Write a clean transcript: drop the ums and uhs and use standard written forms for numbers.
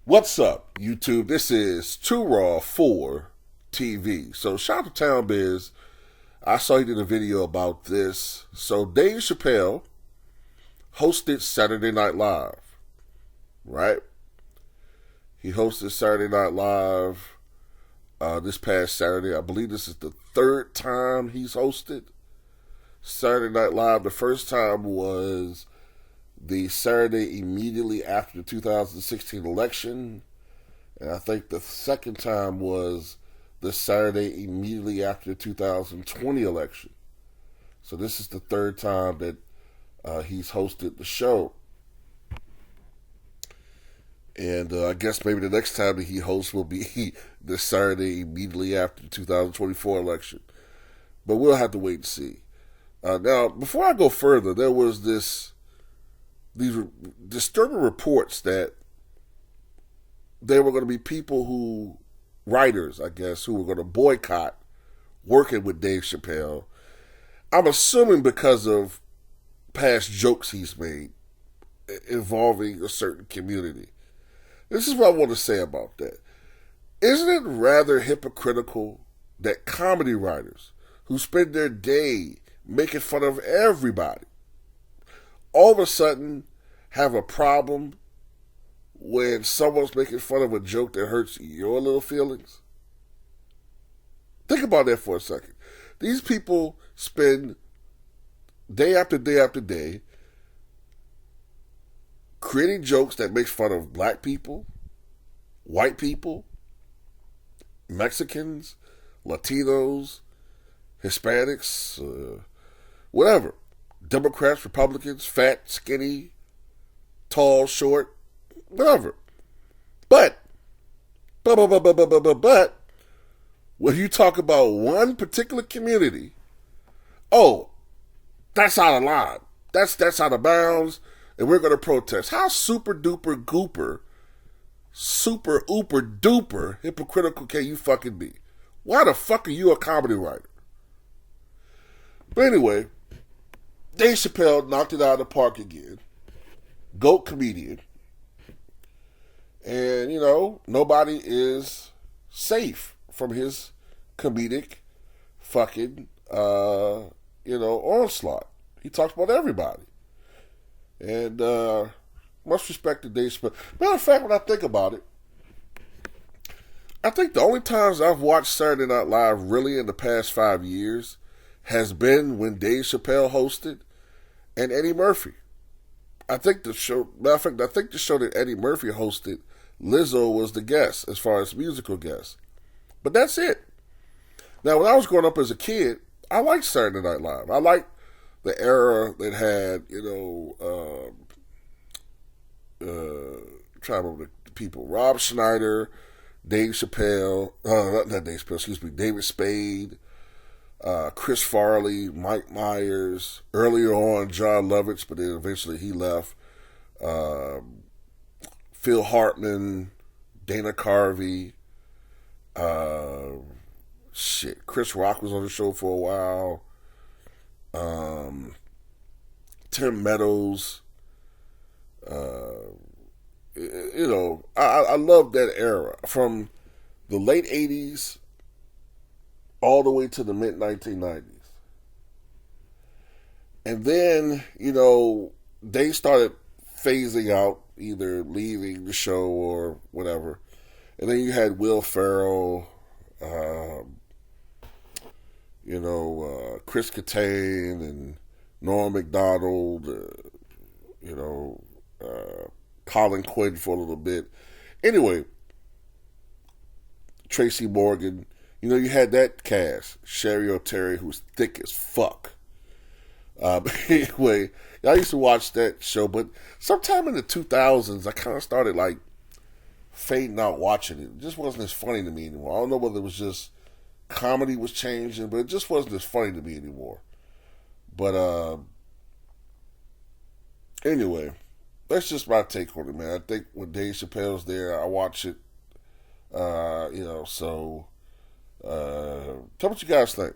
What's up, YouTube? This is Too Raw for TV. So shout out to Town Biz. I saw he did a video about this. So Dave Chappelle hosted Saturday Night Live, right? He hosted Saturday Night Live this past Saturday. I believe this is the third time he's hosted Saturday Night Live. The first time was the Saturday immediately after the 2016 election. And I think the second time was the Saturday immediately after the 2020 election. So this is the third time that he's hosted the show. And I guess maybe the next time that he hosts will be the Saturday immediately after the 2024 election. But we'll have to wait and see. Now, before I go further, there was these disturbing reports that there were going to be writers, I guess, who were going to boycott working with Dave Chappelle. I'm assuming because of past jokes he's made involving a certain community. This is what I want to say about that. Isn't it rather hypocritical that comedy writers who spend their day making fun of everybody all of a sudden have a problem when someone's making fun of a joke that hurts your little feelings? Think about that for a second. These people spend day after day after day creating jokes that make fun of black people, white people, Mexicans, Latinos, Hispanics, whatever. Democrats, Republicans, fat, skinny, tall, short, whatever. But, when you talk about one particular community, oh, that's out of line. That's out of bounds, and we're going to protest. How super duper gooper, super ooper duper hypocritical can you fucking be? Why the fuck are you a comedy writer? But anyway, Dave Chappelle knocked it out of the park again. GOAT comedian. And, nobody is safe from his comedic fucking, onslaught. He talks about everybody. And much respect to Dave Chappelle. Matter of fact, when I think about it, I think the only times I've watched Saturday Night Live really in the past 5 years has been when Dave Chappelle hosted and Eddie Murphy. I think the show that Eddie Murphy hosted, Lizzo was the guest as far as musical guest. But that's it. Now, when I was growing up as a kid, I liked Saturday Night Live. I liked the era that had, trying to remember the people, Rob Schneider, Dave Chappelle, not Dave Chappelle, excuse me, David Spade, Chris Farley, Mike Myers, earlier on John Lovitz, but then eventually he left, Phil Hartman, Dana Carvey, Chris Rock was on the show for a while, Tim Meadows, I love that era from the late 80s all the way to the mid-1990s. And then, they started phasing out, either leaving the show or whatever. And then you had Will Ferrell, Chris Kattan and Norm Macdonald, Colin Quinn for a little bit. Anyway, Tracy Morgan. You had that cast. Sherry O'Terry, who's thick as fuck. Anyway, I used to watch that show, but sometime in the 2000s, I kind of started, fading out watching it. It just wasn't as funny to me anymore. I don't know whether it was just comedy was changing, but it just wasn't as funny to me anymore. But, anyway, that's just my take on it, man. I think when Dave Chappelle's there, I watch it, so... tell me what you guys think.